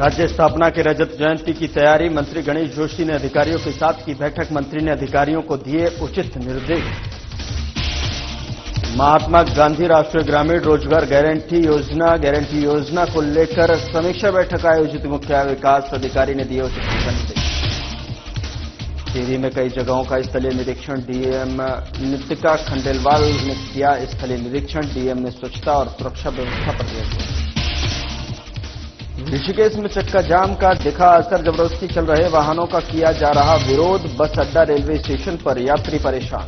राज्य स्थापना के रजत जयंती की तैयारी, मंत्री गणेश जोशी ने अधिकारियों के साथ की बैठक। मंत्री ने अधिकारियों को दिए उचित निर्देश। महात्मा गांधी राष्ट्रीय ग्रामीण रोजगार गारंटी योजना को लेकर समीक्षा बैठक आयोजित। मुख्य विकास अधिकारी ने दिए उचित निर्देश। टिहरी में कई जगहों का स्थलीय निरीक्षण, डीएम नितिका खंडेलवाल ने किया स्थलीय निरीक्षण। डीएम ने स्वच्छता और सुरक्षा व्यवस्था पर दिया जोर। ऋषिकेश में चक्का जाम का दिखा असर, जबरदस्ती चल रहे वाहनों का किया जा रहा विरोध। बस अड्डा रेलवे स्टेशन पर यात्री परेशान।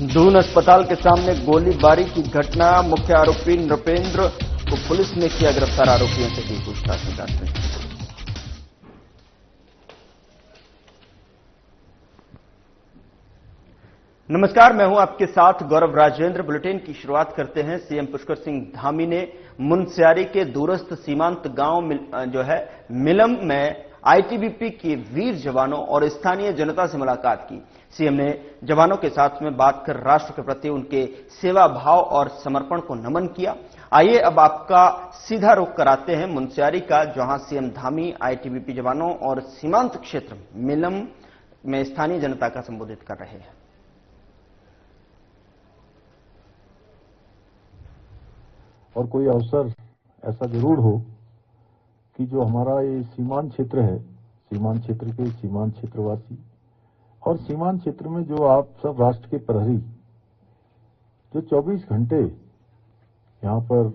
दून अस्पताल के सामने गोलीबारी की घटना, मुख्य आरोपी नृपेंद्र को पुलिस ने किया गिरफ्तार। आरोपियों से की पूछताछ में जांच में। नमस्कार, मैं हूं आपके साथ गौरव राजेंद्र। बुलेटिन की शुरुआत करते हैं। सीएम पुष्कर सिंह धामी ने मुनस्यारी के दूरस्थ सीमांत गांव जो है मिलम में आईटीबीपी के वीर जवानों और स्थानीय जनता से मुलाकात की। सीएम ने जवानों के साथ में बात कर राष्ट्र के प्रति उनके सेवा भाव और समर्पण को नमन किया। आइए अब आपका सीधा रुख कराते हैं मुनस्यारी का, जहां सीएम धामी आईटीबीपी जवानों और सीमांत क्षेत्र मिलम में स्थानीय जनता का संबोधित कर रहे हैं। और कोई अवसर ऐसा जरूर हो कि जो हमारा ये सीमांत क्षेत्र है, सीमांत क्षेत्र के सीमांत क्षेत्रवासी और सीमांत क्षेत्र में जो आप सब राष्ट्र के प्रहरी जो 24 घंटे यहाँ पर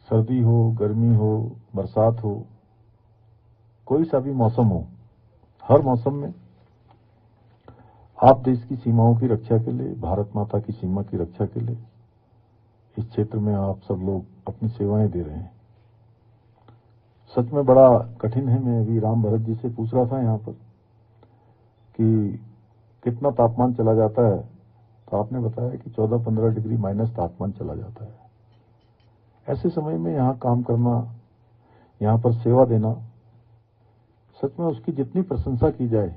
सर्दी हो, गर्मी हो, बरसात हो, कोई सा भी मौसम हो, हर मौसम में आप देश की सीमाओं की रक्षा के लिए, भारत माता की सीमा की रक्षा के लिए इस क्षेत्र में आप सब लोग अपनी सेवाएं दे रहे हैं। सच में बड़ा कठिन है। मैं अभी राम भरत जी से पूछ रहा था यहाँ पर कि कितना तापमान चला जाता है, तो आपने बताया कि 14-15 डिग्री माइनस तापमान चला जाता है। ऐसे समय में यहाँ काम करना, यहाँ पर सेवा देना, सच में उसकी जितनी प्रशंसा की जाए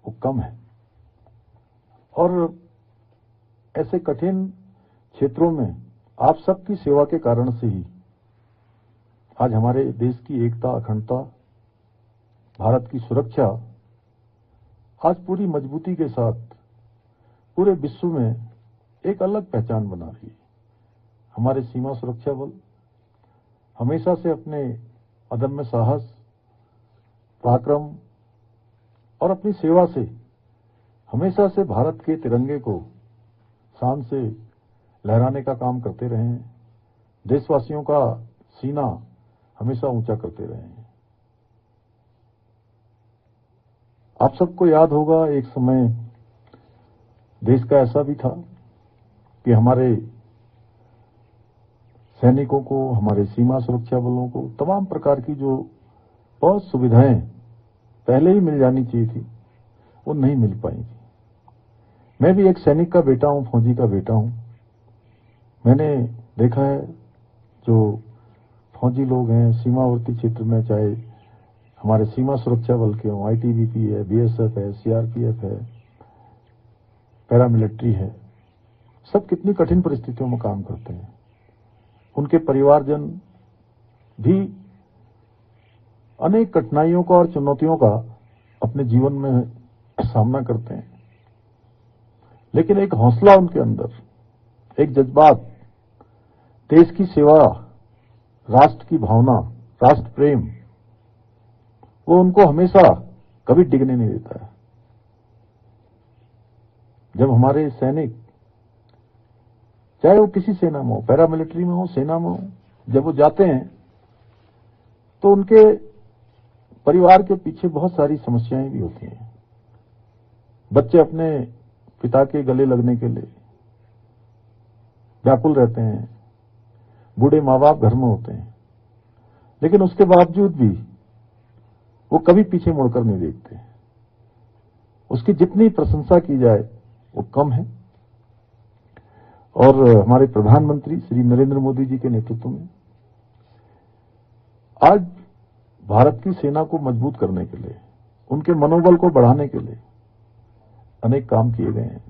वो कम है। और ऐसे कठिन क्षेत्रों में आप सबकी सेवा के कारण से ही आज हमारे देश की एकता, अखंडता, भारत की सुरक्षा आज पूरी मजबूती के साथ पूरे विश्व में एक अलग पहचान बना रही है। हमारे सीमा सुरक्षा बल हमेशा से अपने अदम्य साहस, पराक्रम और अपनी सेवा से हमेशा से भारत के तिरंगे को शान से लहराने का काम करते रहे हैं। देशवासियों का सीना हमेशा ऊंचा करते रहे हैं। आप सबको याद होगा एक समय देश का ऐसा भी था कि हमारे सैनिकों को, हमारे सीमा सुरक्षा बलों को तमाम प्रकार की जो बहुत सुविधाएं पहले ही मिल जानी चाहिए थी, वो नहीं मिल पाई थी। मैं भी एक सैनिक का बेटा हूं, फौजी का बेटा हूं। मैंने देखा है जो फौजी लोग हैं सीमावर्ती क्षेत्र में, चाहे हमारे सीमा सुरक्षा बल के हों, आईटीबीपी है, बीएसएफ है, सीआरपीएफ है, पैरामिलिट्री है, सब कितनी कठिन परिस्थितियों में काम करते हैं। उनके परिवारजन भी अनेक कठिनाइयों का और चुनौतियों का अपने जीवन में सामना करते हैं, लेकिन एक हौसला उनके अंदर, एक जज्बात, देश की सेवा, राष्ट्र की भावना, राष्ट्र प्रेम, वो उनको हमेशा कभी डिगने नहीं देता है। जब हमारे सैनिक, चाहे वो किसी सेना में हो, पैरामिलिट्री में हो, सेना में हो, जब वो जाते हैं तो उनके परिवार के पीछे बहुत सारी समस्याएं भी होती हैं। बच्चे अपने पिता के गले लगने के लिए व्याकुल रहते हैं, बूढ़े माँ बाप घर में होते हैं, लेकिन उसके बावजूद भी वो कभी पीछे मुड़कर नहीं देखते। उसकी जितनी प्रशंसा की जाए वो कम है। और हमारे प्रधानमंत्री श्री नरेंद्र मोदी जी के नेतृत्व में आज भारत की सेना को मजबूत करने के लिए, उनके मनोबल को बढ़ाने के लिए अनेक काम किए गए हैं।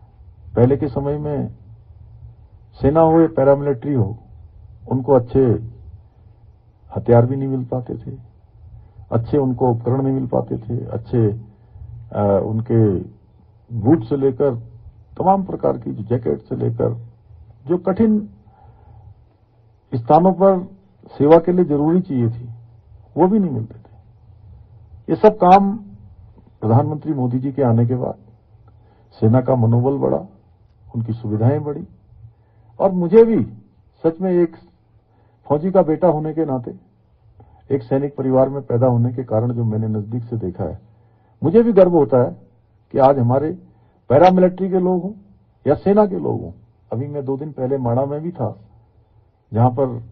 पहले के समय में सेना हो या पैरामिलिट्री हो, उनको अच्छे हथियार भी नहीं मिल पाते थे, अच्छे उनको उपकरण नहीं मिल पाते थे, अच्छे उनके बूट से लेकर तमाम प्रकार की जैकेट से लेकर जो कठिन स्थानों पर सेवा के लिए जरूरी चीजें थी वो भी नहीं मिलते थे। ये सब काम प्रधानमंत्री मोदी जी के आने के बाद सेना का मनोबल बढ़ा, उनकी सुविधाएं बढ़ी और मुझे भी सच में एक फौजी का बेटा होने के नाते, एक सैनिक परिवार में पैदा होने के कारण जो मैंने नजदीक से देखा है, मुझे भी गर्व होता है कि आज हमारे पैरामिलिट्री के लोग हों या सेना के लोग हों। अभी मैं 2 दिन पहले माणा में भी था, जहां पर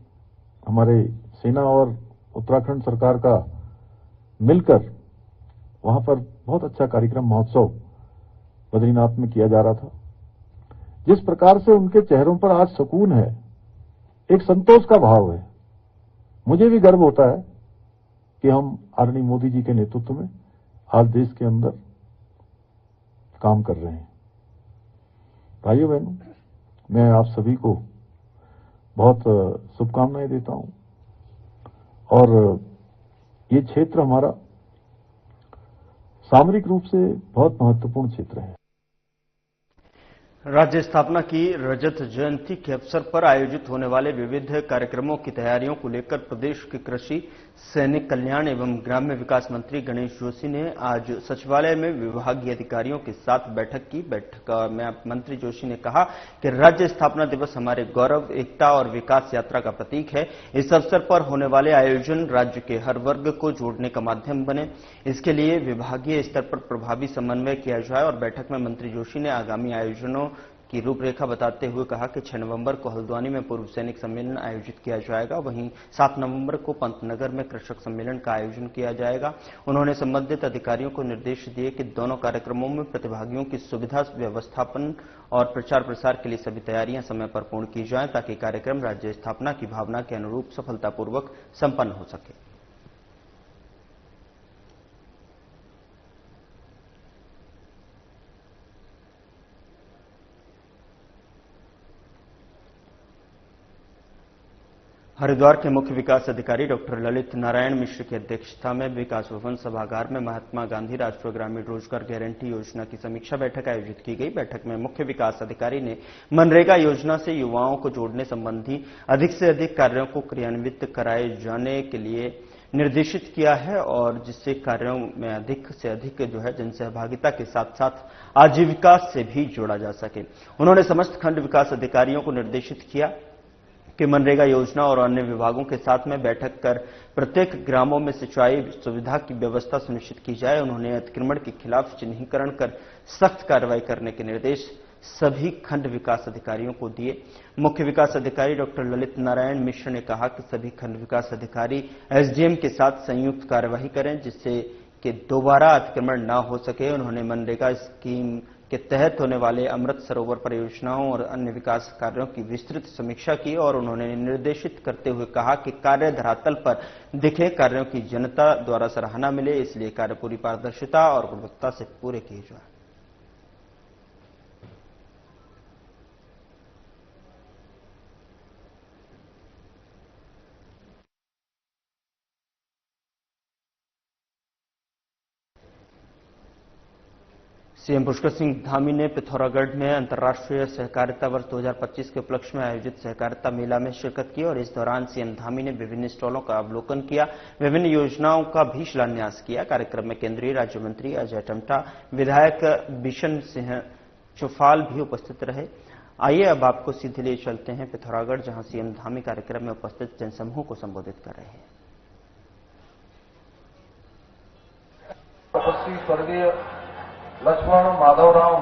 हमारे सेना और उत्तराखंड सरकार का मिलकर वहां पर बहुत अच्छा कार्यक्रम महोत्सव बद्रीनाथ में किया जा रहा था। जिस प्रकार से उनके चेहरों पर आज सुकून है, एक संतोष का भाव है, मुझे भी गर्व होता है कि हम आदरणीय मोदी जी के नेतृत्व में आज देश के अंदर काम कर रहे हैं। भाइयों बहनों, मैं आप सभी को बहुत शुभकामनाएं देता हूं और ये क्षेत्र हमारा सामरिक रूप से बहुत महत्वपूर्ण क्षेत्र है। राज्य स्थापना की रजत जयंती के अवसर पर आयोजित होने वाले विविध कार्यक्रमों की तैयारियों को लेकर प्रदेश के कृषि, सैनिक कल्याण एवं ग्राम्य विकास मंत्री गणेश जोशी ने आज सचिवालय में विभागीय अधिकारियों के साथ बैठक की। बैठक में मंत्री जोशी ने कहा कि राज्य स्थापना दिवस हमारे गौरव, एकता और विकास यात्रा का प्रतीक है। इस अवसर पर होने वाले आयोजन राज्य के हर वर्ग को जोड़ने का माध्यम बने, इसके लिए विभागीय स्तर पर प्रभावी समन्वय किया जाए। और बैठक में मंत्री जोशी ने आगामी आयोजनों की रूपरेखा बताते हुए कहा कि 6 नवंबर को हल्द्वानी में पूर्व सैनिक सम्मेलन आयोजित किया जाएगा, वहीं 7 नवंबर को पंतनगर में कृषक सम्मेलन का आयोजन किया जाएगा। उन्होंने संबंधित अधिकारियों को निर्देश दिए कि दोनों कार्यक्रमों में प्रतिभागियों की सुविधा व्यवस्थापन और प्रचार प्रसार के लिए सभी तैयारियां समय पर पूर्ण की जाएं, ताकि कार्यक्रम राज्य स्थापना की भावना के अनुरूप सफलतापूर्वक संपन्न हो सके। हरिद्वार के मुख्य विकास अधिकारी डॉक्टर ललित नारायण मिश्र की अध्यक्षता में विकास भवन सभागार में महात्मा गांधी राष्ट्रीय ग्रामीण रोजगार गारंटी योजना की समीक्षा बैठक आयोजित की गई। बैठक में मुख्य विकास अधिकारी ने मनरेगा योजना से युवाओं को जोड़ने संबंधी अधिक से अधिक कार्यों को क्रियान्वित कराए जाने के लिए निर्देशित किया है और जिससे कार्यों में अधिक से अधिक जनसहभागिता के साथ साथ आजीविका से भी जोड़ा जा सके। उन्होंने समस्त खंड विकास अधिकारियों को निर्देशित किया कि मनरेगा योजना और अन्य विभागों के साथ में बैठक कर प्रत्येक ग्रामों में सिंचाई सुविधा की व्यवस्था सुनिश्चित की जाए। उन्होंने अतिक्रमण के खिलाफ चिन्हीकरण कर सख्त कार्रवाई करने के निर्देश सभी खंड विकास अधिकारियों को दिए। मुख्य विकास अधिकारी डॉक्टर ललित नारायण मिश्र ने कहा कि सभी खंड विकास अधिकारी एसडीएम के साथ संयुक्त कार्यवाही करें, जिससे कि दोबारा अतिक्रमण न हो सके। उन्होंने मनरेगा स्कीम के तहत होने वाले अमृत सरोवर परियोजनाओं और अन्य विकास कार्यों की विस्तृत समीक्षा की और उन्होंने निर्देशित करते हुए कहा कि कार्य धरातल पर दिखे कार्यों की जनता द्वारा सराहना मिले, इसलिए कार्य पूरी पारदर्शिता और गुणवत्ता से पूरे किए जाए। सीएम पुष्कर सिंह धामी ने पिथौरागढ़ में अंतर्राष्ट्रीय सहकारिता वर्ष 2025 के उपलक्ष्य में आयोजित सहकारिता मेला में शिरकत की और इस दौरान सीएम धामी ने विभिन्न स्टॉलों का अवलोकन किया, विभिन्न योजनाओं का भी शिलान्यास किया। कार्यक्रम में केंद्रीय राज्य मंत्री अजय टम्टा, विधायक बिशन सिंह चौफाल भी उपस्थित रहे। आइए अब आपको सीधे ले चलते हैं पिथौरागढ़, जहां सीएम धामी कार्यक्रम में उपस्थित जनसमूह को संबोधित कर रहे हैं। स्वर्गीय लक्ष्मण माधवराव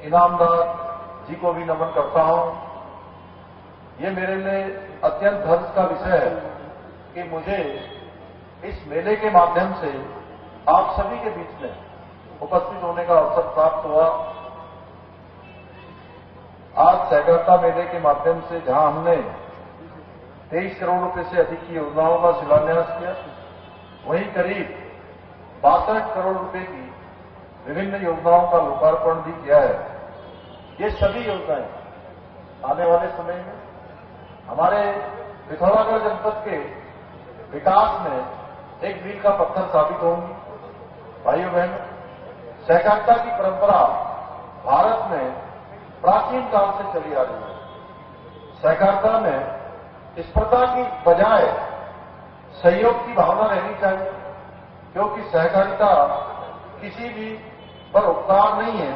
इनामदार जी को भी नमन करता हूं। ये मेरे लिए अत्यंत हर्ष का विषय है कि मुझे इस मेले के माध्यम से आप सभी के बीच में उपस्थित होने का अवसर प्राप्त हुआ। आज सहकारिता मेले के माध्यम से जहां हमने 23 करोड़ रुपए से अधिक की योजनाओं का शिलान्यास किया, वहीं करीब 62 करोड़ रुपए की विभिन्न योजनाओं का लोकार्पण भी किया है। ये सभी योजनाएं आने वाले समय में हमारे पिथौरागढ़ जनपद के विकास में एक मील का पत्थर साबित होंगी। भाइयों बहनों, सहकारिता की परंपरा भारत में प्राचीन काल से चली आ रही है। सहकारिता में स्पर्धा की बजाय सहयोग की भावना रहनी चाहिए, क्योंकि सहकारिता किसी भी पर उपकार नहीं है,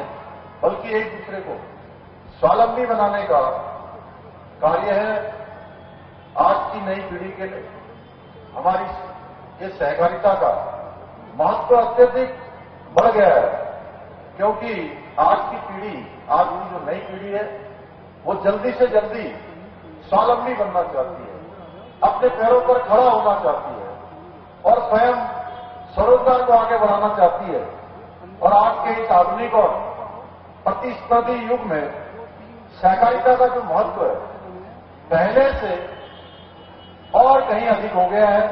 बल्कि एक दूसरे को स्वावलंबी बनाने का कार्य है। आज की नई पीढ़ी के लिए हमारी ये सहकारिता का महत्व अत्यधिक बढ़ गया है, क्योंकि आज की पीढ़ी, आज की जो नई पीढ़ी है, वो जल्दी से जल्दी स्वावलंबी बनना चाहती है, अपने पैरों पर खड़ा होना चाहती है और स्वयं स्वरोजगार को आगे बढ़ाना चाहती है। और आज के इस आधुनिक और प्रतिस्पर्धी युग में सहकारिता का जो महत्व है, पहले से और कहीं अधिक हो गया है।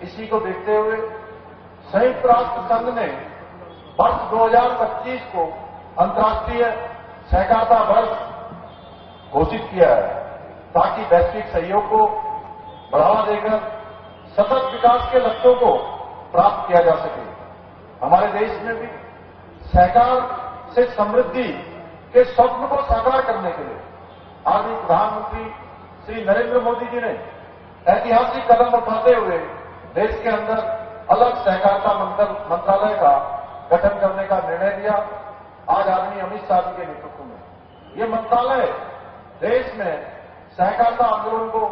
इसी को देखते हुए संयुक्त राष्ट्र संघ ने वर्ष 2025 को अंतर्राष्ट्रीय सहकारिता वर्ष घोषित किया है, ताकि वैश्विक सहयोग को बढ़ावा देकर सतत विकास के लक्ष्यों को प्राप्त किया जा सके। हमारे देश में भी सहकार से समृद्धि के स्वप्न को साकार करने के लिए आज प्रधानमंत्री श्री नरेंद्र मोदी जी ने ऐतिहासिक कदम उठाते हुए देश के अंदर अलग सहकारिता मंत्रालय का गठन करने का निर्णय लिया। आज आदरणीय अमित शाह जी के नेतृत्व में ये मंत्रालय देश में सहकारिता आंदोलन को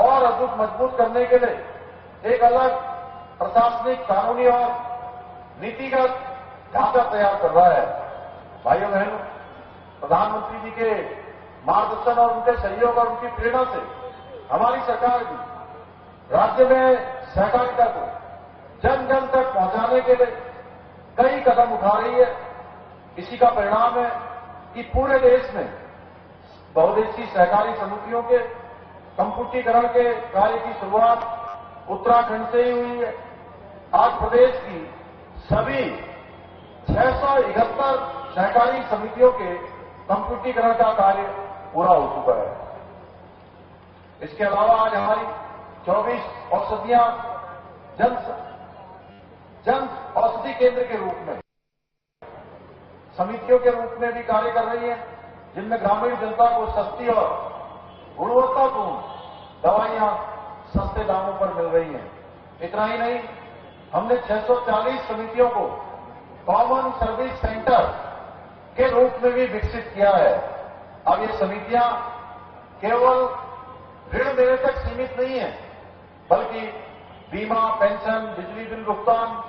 और अधिक मजबूत करने के लिए एक अलग प्रशासनिक, कानूनी और नीतिगत ढांचा तैयार कर रहा है। भाइयों बहनों, प्रधानमंत्री जी के मार्गदर्शन और उनके सहयोग और उनकी प्रेरणा से हमारी सरकार भी राज्य में सहकारिता को जन जन तक पहुंचाने के लिए कई कदम उठा रही है। इसी का परिणाम है कि पूरे देश में बहुउद्देशीय सहकारी समितियों के कंप्यूटरीकरण के कार्य की शुरुआत उत्तराखंड से ही हुई है। आज प्रदेश की सभी 671 सहकारी समितियों के कंप्यूटरीकरण का कार्य पूरा हो चुका है। इसके अलावा आज हमारी 24 औषधियां जन औषधि केंद्र के रूप में, समितियों के रूप में भी कार्य कर रही है, जिनमें ग्रामीण जनता को सस्ती और गुणवत्तापूर्ण दवाइयां सस्ते दामों पर मिल रही हैं। इतना ही नहीं, हमने 640 समितियों को कॉमन सर्विस सेंटर के रूप में भी विकसित किया है। अब ये समितियां केवल ऋण देने तक सीमित नहीं है, बल्कि बीमा, पेंशन, बिजली बिल भुगतान,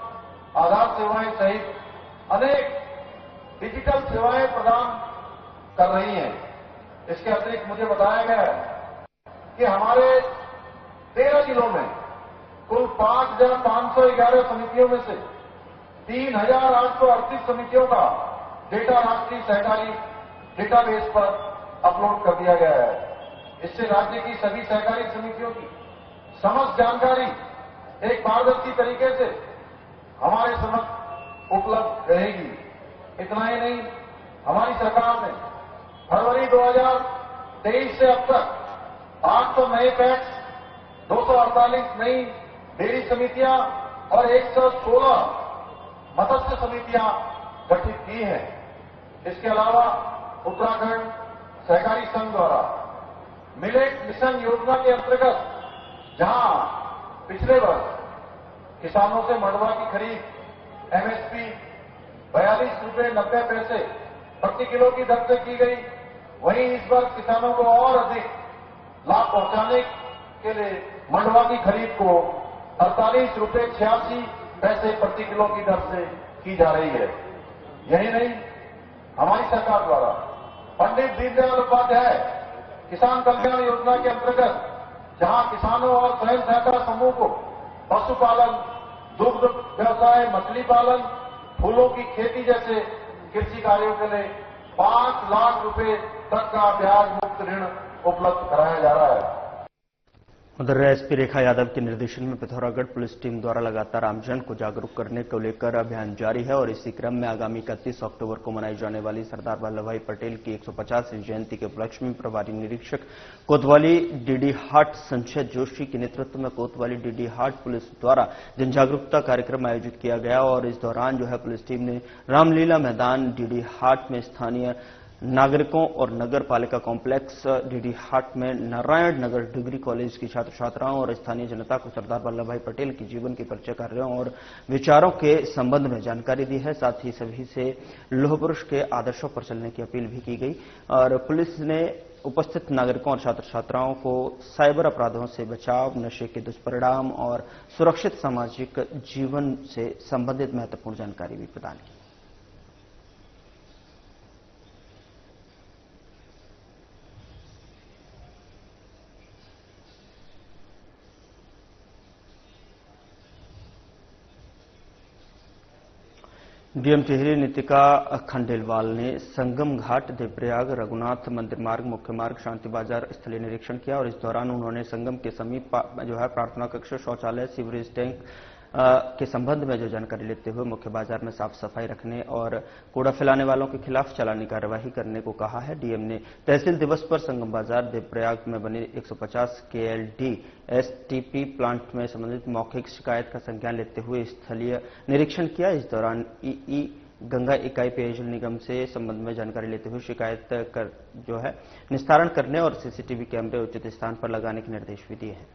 आधार सेवाएं सहित अनेक डिजिटल सेवाएं प्रदान कर रही हैं। इसके अतिरिक्त मुझे बताया गया है कि हमारे 13 जिलों में कुल 5,511 समितियों में से 3,838 समितियों का डेटा राष्ट्रीय सहकारी डेटाबेस पर अपलोड कर दिया गया है। इससे राज्य की सभी सहकारी समितियों की समस्त जानकारी एक पारदर्शी तरीके से हमारे समक्ष उपलब्ध रहेगी। इतना ही नहीं, हमारी सरकार ने फरवरी 2023 से अब तक 800 नए पैक्स, 248 नई डेयरी समितियां और 116 मत्स्य समितियां गठित की हैं। इसके अलावा उत्तराखंड सहकारी संघ द्वारा मिलेट मिशन योजना के अंतर्गत, जहां पिछले वर्ष किसानों से मंडवा की खरीद एमएसपी 42 रुपये 90 पैसे प्रति किलो की दर से की गई, वहीं इस वर्ष किसानों को और अधिक लाभ पहुंचाने के लिए मंडवा की खरीद को 48 रुपये 86 पैसे प्रति किलो की दर से की जा रही है। यही नहीं, हमारी सरकार द्वारा पंडित दीनदयाल उपाध्याय किसान कल्याण योजना के अंतर्गत, जहां किसानों और स्वयं सहायता समूह को पशुपालन, दुग्ध व्यवसाय, मछली पालन, फूलों की खेती जैसे कृषि कार्यों के लिए 5 लाख रुपए तक का ब्याज मुक्त ऋण उपलब्ध कराया जा रहा है। उधर एसपी रेखा यादव के निर्देशन में पिथौरागढ़ पुलिस टीम द्वारा लगातार आमजन को जागरूक करने को लेकर अभियान जारी है और इसी क्रम में आगामी 31 अक्टूबर को मनाई जाने वाली सरदार वल्लभ भाई पटेल की 150वीं जयंती के उपलक्ष्य में प्रभारी निरीक्षक कोतवाली डीडी हाट संजय जोशी के नेतृत्व में कोतवाली डीडी हाट पुलिस द्वारा जन जागरूकता कार्यक्रम आयोजित किया गया और इस दौरान पुलिस टीम ने रामलीला मैदान डीडी हाट में स्थानीय नागरिकों और नगर पालिका कॉम्प्लेक्स डीडी हाट में नारायण नगर डिग्री कॉलेज की छात्र छात्राओं और स्थानीय जनता को सरदार वल्लभ भाई पटेल के जीवन के परिचय कार्यों और विचारों के संबंध में जानकारी दी है। साथ ही सभी से लौह पुरुष के आदर्शों पर चलने की अपील भी की गई और पुलिस ने उपस्थित नागरिकों और छात्र छात्राओं को साइबर अपराधों से बचाव, नशे के दुष्परिणाम और सुरक्षित सामाजिक जीवन से संबंधित महत्वपूर्ण जानकारी भी प्रदान की। डीएम टिहरी नितिका खंडेलवाल ने संगम घाट, देवप्रयाग, रघुनाथ मंदिर मार्ग, मुख्य मार्ग, शांति बाजार स्थलीय निरीक्षण किया और इस दौरान उन्होंने संगम के समीप प्रार्थना कक्ष, शौचालय, सीवरेज टैंक के संबंध में जानकारी लेते हुए मुख्य बाजार में साफ सफाई रखने और कूड़ा फैलाने वालों के खिलाफ चालानी कार्यवाही करने को कहा है। डीएम ने तहसील दिवस पर संगम बाजार, देवप्रयाग में बने 150 KLD STP प्लांट में संबंधित मौखिक शिकायत का संज्ञान लेते हुए स्थलीय निरीक्षण किया। इस दौरान ई गंगा इकाई पेयजल निगम से संबंध में जानकारी लेते हुए शिकायत कर निस्तारण करने और सीसीटीवी कैमरे उचित स्थान पर लगाने के निर्देश भी दिए हैं।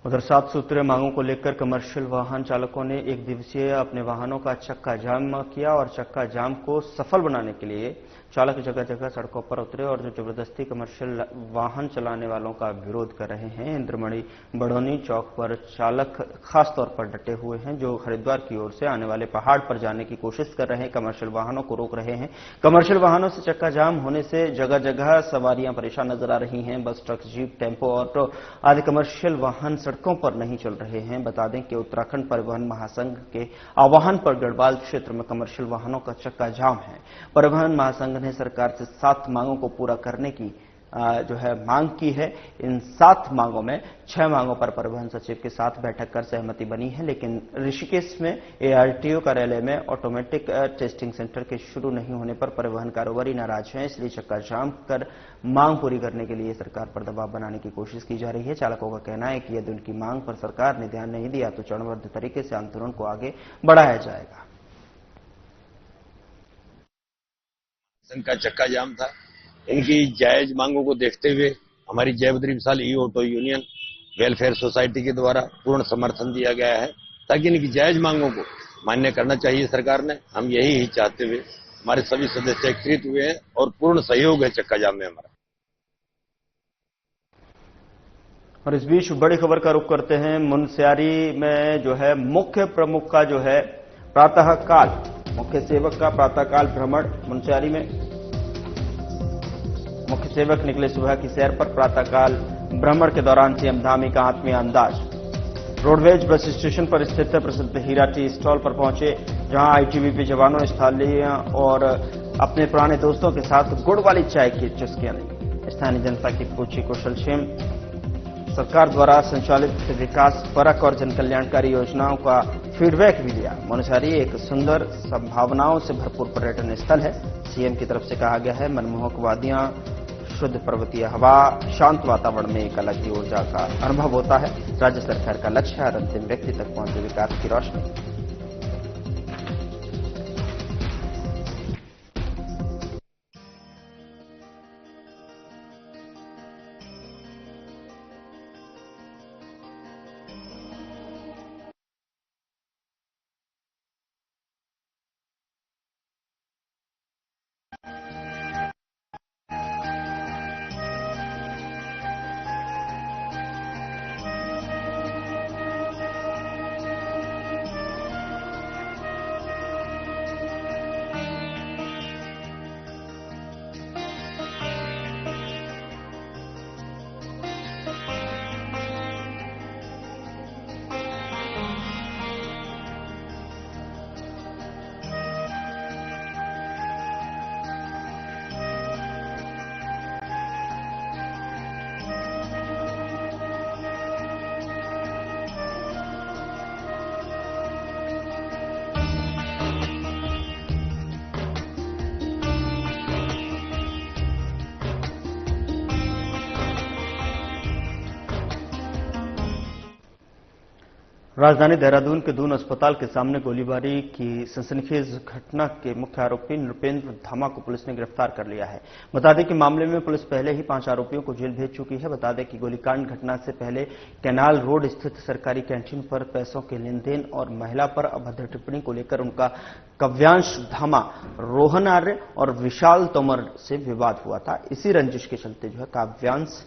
उधर 7 सूत्रीय मांगों को लेकर कमर्शियल वाहन चालकों ने एक दिवसीय अपने वाहनों का चक्का जाम किया और चक्का जाम को सफल बनाने के लिए चालक जगह जगह सड़कों पर उतरे और जबरदस्ती कमर्शियल वाहन चलाने वालों का विरोध कर रहे हैं। इंद्रमणि बड़ौनी चौक पर चालक खासतौर पर डटे हुए हैं जो हरिद्वार की ओर से आने वाले पहाड़ पर जाने की कोशिश कर रहे हैं, कमर्शियल वाहनों को रोक रहे हैं। कमर्शियल वाहनों से चक्का जाम होने से जगह जगह सवारियां परेशान नजर आ रही हैं। बस, ट्रक, जीप, टेम्पो, ऑटो आदि कमर्शियल वाहन सड़कों पर नहीं चल रहे हैं। बता दें कि उत्तराखंड परिवहन महासंघ के आह्वान पर गढ़वाल क्षेत्र में कमर्शियल वाहनों का चक्का जाम है। परिवहन महासंघ ने सरकार से 7 मांगों को पूरा करने की मांग की है। इन 7 मांगों में 6 मांगों पर परिवहन सचिव के साथ बैठक कर सहमति बनी है, लेकिन ऋषिकेश में ARTO कार्यालय में ऑटोमेटिक टेस्टिंग सेंटर के शुरू नहीं होने पर परिवहन कारोबारी नाराज हैं। इसलिए चक्का जाम कर मांग पूरी करने के लिए सरकार पर दबाव बनाने की कोशिश की जा रही है। चालकों का कहना है कि यदि उनकी मांग पर सरकार ने ध्यान नहीं दिया तो चरणबद्ध तरीके से आंदोलन को आगे बढ़ाया जाएगा। संघ का चक्का जाम था। इनकी जायज मांगों को देखते हुए हमारी जयबद्री विशाल ई ऑटो यूनियन वेलफेयर सोसाइटी के द्वारा पूर्ण समर्थन दिया गया है ताकि इनकी जायज मांगों को मान्य करना चाहिए सरकार ने। हम यही चाहते हुए हमारे सभी सदस्य एकत्रित हुए हैं और पूर्ण सहयोग है चक्का जाम में हमारा। और इस बीच बड़ी खबर का रुख करते हैं। मुनस्यारी में मुख्य प्रमुख का प्रातःकाल, मुख्य सेवक का प्रातःकाल भ्रमण। मुनस्यारी में मुख्य सेवक निकले सुबह की सैर पर। प्रातःकाल भ्रमण के दौरान सीएम धामी का आत्मीय अंदाज। रोडवेज बस स्टेशन पर स्थित प्रसिद्ध हीरा टी स्टॉल पर पहुंचे, जहां आईटीबीपी जवानों, स्थानीय और अपने पुराने दोस्तों के साथ गुड़ वाली चाय की चुस्कियां ली। स्थानीय जनता की पूछी कुशलक्षेम, सरकार द्वारा संचालित विकास परक और जनकल्याणकारी योजनाओं का फीडबैक भी दिया। मुनस्यारी एक सुंदर संभावनाओं से भरपूर पर्यटन स्थल है। सीएम की तरफ से कहा गया है, मनमोहक वादियां, शुद्ध पर्वतीय हवा, शांत वातावरण में एक अलग ही ऊर्जा का अनुभव होता है। राज्य सरकार का लक्ष्य है अंतिम व्यक्ति तक पहुंचे विकास की रोशनी। राजधानी देहरादून के दून अस्पताल के सामने गोलीबारी की सनसनीखेज घटना के मुख्य आरोपी नृपेंद्र धामा को पुलिस ने गिरफ्तार कर लिया है। बता दें कि मामले में पुलिस पहले ही 5 आरोपियों को जेल भेज चुकी है। बता दें कि गोलीकांड घटना से पहले कैनाल रोड स्थित सरकारी कैंटीन पर पैसों के लेन देन और महिला पर अभद्र टिप्पणी को लेकर उनका काव्यांश धामा, रोहन आर्य और विशाल तोमर से विवाद हुआ था। इसी रंजिश के चलते काव्यांश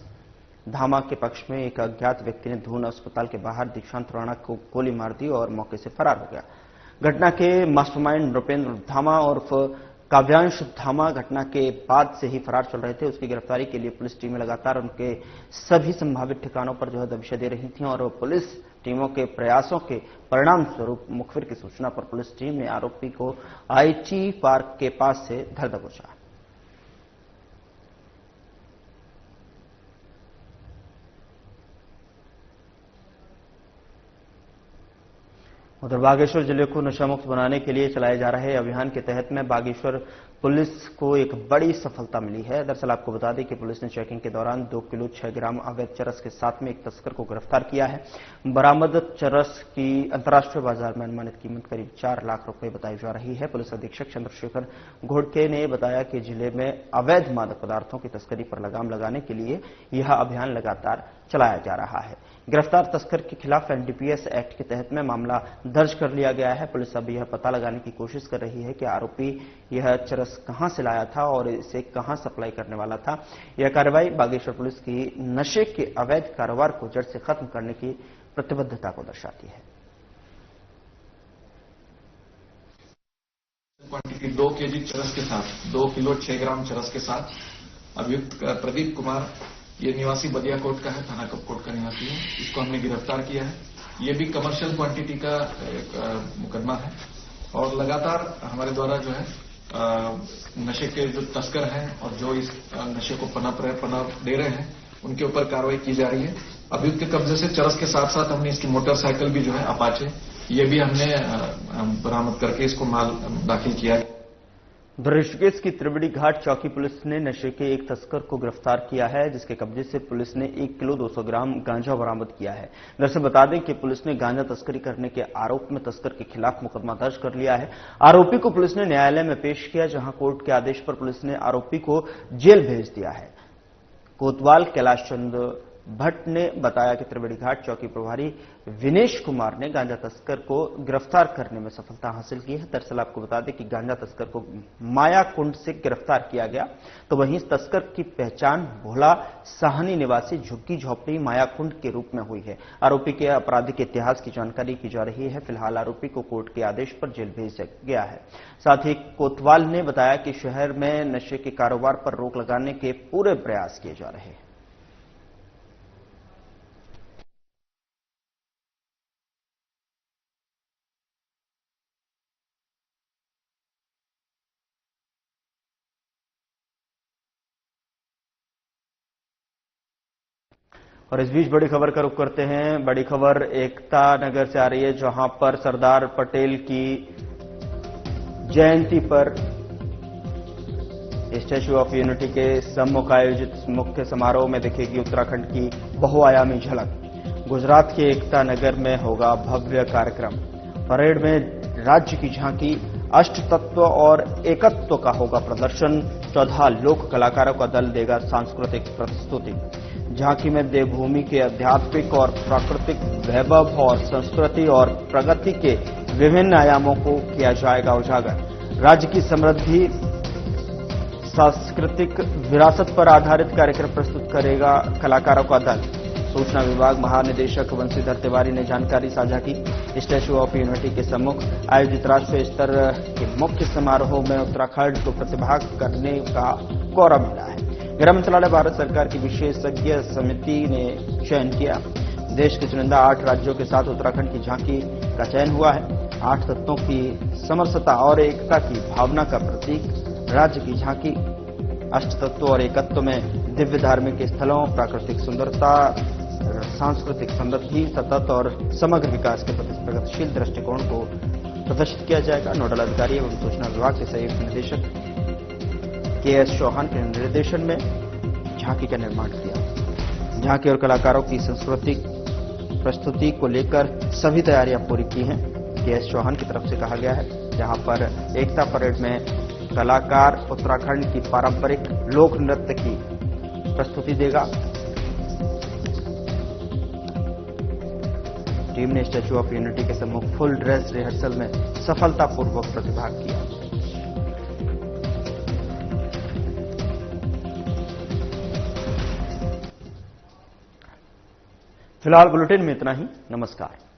धामा के पक्ष में एक अज्ञात व्यक्ति ने दून अस्पताल के बाहर दीक्षांत राणा को गोली मार दी और मौके से फरार हो गया। घटना के मास्टरमाइंड नृपेंद्र धामा और काव्यांश धामा घटना के बाद से ही फरार चल रहे थे। उसकी गिरफ्तारी के लिए पुलिस टीमें लगातार उनके सभी संभावित ठिकानों पर दबिशा दे रही थीं और पुलिस टीमों के प्रयासों के परिणाम स्वरूप मुखबिर की सूचना पर पुलिस टीम ने आरोपी को आईटी पार्क के पास से धर दबोचा। उधर बागेश्वर जिले को नशामुक्त बनाने के लिए चलाए जा रहे अभियान के तहत में बागेश्वर पुलिस को एक बड़ी सफलता मिली है। दरअसल आपको बता दें कि पुलिस ने चेकिंग के दौरान 2 किलो 6 ग्राम अवैध चरस के साथ में एक तस्कर को गिरफ्तार किया है। बरामद चरस की अंतर्राष्ट्रीय बाजार में अनुमानित कीमत करीब 4 लाख रुपए बताई जा रही है। पुलिस अधीक्षक चंद्रशेखर घोड़के ने बताया कि जिले में अवैध मादक पदार्थों की तस्करी पर लगाम लगाने के लिए यह अभियान लगातार चलाया जा रहा है। गिरफ्तार तस्कर के खिलाफ एनडीपीएस एक्ट के तहत में मामला दर्ज कर लिया गया है। पुलिस अब यह पता लगाने की कोशिश कर रही है कि आरोपी यह चरस कहां से लाया था और इसे कहां सप्लाई करने वाला था। यह कार्रवाई बागेश्वर पुलिस की नशे के अवैध कारोबार को जड़ से खत्म करने की प्रतिबद्धता को दर्शाती है। क्वांटिटी 2 केजी चरस के साथ 2 किलो 6 ग्राम चरस के साथ अभियुक्त प्रदीप कुमार, ये निवासी बदियाकोट का है, थाना कपकोट का निवासी है। इसको हमने गिरफ्तार किया है। ये भी कमर्शियल क्वांटिटी का मुकदमा है और लगातार हमारे द्वारा जो है नशे के जो तस्कर हैं और जो इस नशे को पनप दे रहे हैं उनके ऊपर कार्रवाई की जा रही है। अभियुक्त के कब्जे से चरस के साथ साथ हमने इसकी मोटरसाइकिल भी जो है अपाचे, ये भी हमने बरामद करके इसको माल दाखिल किया है। ऋषिकेश की त्रिवेणी घाट चौकी पुलिस ने नशे के एक तस्कर को गिरफ्तार किया है, जिसके कब्जे से पुलिस ने 1 किलो 200 ग्राम गांजा बरामद किया है। दरअसल बता दें कि पुलिस ने गांजा तस्करी करने के आरोप में तस्कर के खिलाफ मुकदमा दर्ज कर लिया है। आरोपी को पुलिस ने न्यायालय में पेश किया, जहां कोर्ट के आदेश पर पुलिस ने आरोपी को जेल भेज दिया है। कोतवाल कैलाश चंद्र भट्ट ने बताया कि त्रिवेणी घाट चौकी प्रभारी विनेश कुमार ने गांजा तस्कर को गिरफ्तार करने में सफलता हासिल की है। दरअसल आपको बता दें कि गांजा तस्कर को माया कुंड से गिरफ्तार किया गया, तो वहीं इस तस्कर की पहचान भोला साहनी निवासी झुग्गी झोपड़ी माया कुंड के रूप में हुई है। आरोपी के आपराधिक इतिहास की जानकारी की जा रही है। फिलहाल आरोपी को कोर्ट के आदेश पर जेल भेजा गया है। साथ ही कोतवाल ने बताया कि शहर में नशे के कारोबार पर रोक लगाने के पूरे प्रयास किए जा रहे हैं। और इस बीच बड़ी खबर का रुख करते हैं। बड़ी खबर एकता नगर से आ रही है, जहां पर सरदार पटेल की जयंती पर स्टैच्यू ऑफ यूनिटी के सम्मुख आयोजित मुख्य समारोह में दिखेगी उत्तराखंड की बहुआयामी झलक। गुजरात के एकता नगर में होगा भव्य कार्यक्रम। परेड में राज्य की झांकी, अष्ट तत्व और एकत्व का होगा प्रदर्शन। 14 लोक कलाकारों का दल देगा सांस्कृतिक प्रस्तुति। झांकी में देवभूमि के आध्यात्मिक और प्राकृतिक वैभव और संस्कृति और प्रगति के विभिन्न आयामों को किया जाएगा उजागर। राज्य की समृद्धि, सांस्कृतिक विरासत पर आधारित कार्यक्रम प्रस्तुत करेगा कलाकारों का दल। सूचना विभाग महानिदेशक बंशीधर तिवारी ने जानकारी साझा की। स्टैच्यू ऑफ यूनिटी के सम्मुख आयोजित राष्ट्रीय स्तर के मुख्य समारोह में उत्तराखंड को प्रतिभाग करने का गौरव मिला है। गृह मंत्रालय भारत सरकार की विशेषज्ञ समिति ने चयन किया। देश के चुनिंदा 8 राज्यों के साथ उत्तराखंड की झांकी का चयन हुआ है। 8 तत्वों की समरसता और एकता की भावना का प्रतीक राज्य की झांकी अष्ट तत्व और एकत्व में दिव्य धार्मिक स्थलों, प्राकृतिक सुंदरता, सांस्कृतिक समृद्धि, सतत और समग्र विकास के प्रति प्रगतिशील दृष्टिकोण को प्रदर्शित किया जाएगा। नोडल अधिकारी एवं सूचना विभाग के संयुक्त निदेशक KS चौहान के निर्देशन में झांकी का निर्माण किया। झांकी और कलाकारों की सांस्कृतिक प्रस्तुति को लेकर सभी तैयारियां पूरी की हैं, के.एस. चौहान की तरफ से कहा गया है। जहां पर एकता परेड में कलाकार उत्तराखंड की पारंपरिक लोक नृत्य की प्रस्तुति देगा। टीम ने स्टैच्यू ऑफ यूनिटी के सम्मुख फुल ड्रेस रिहर्सल में सफलतापूर्वक प्रतिभाग किया। फिलहाल बुलेटिन में इतना ही। नमस्कार।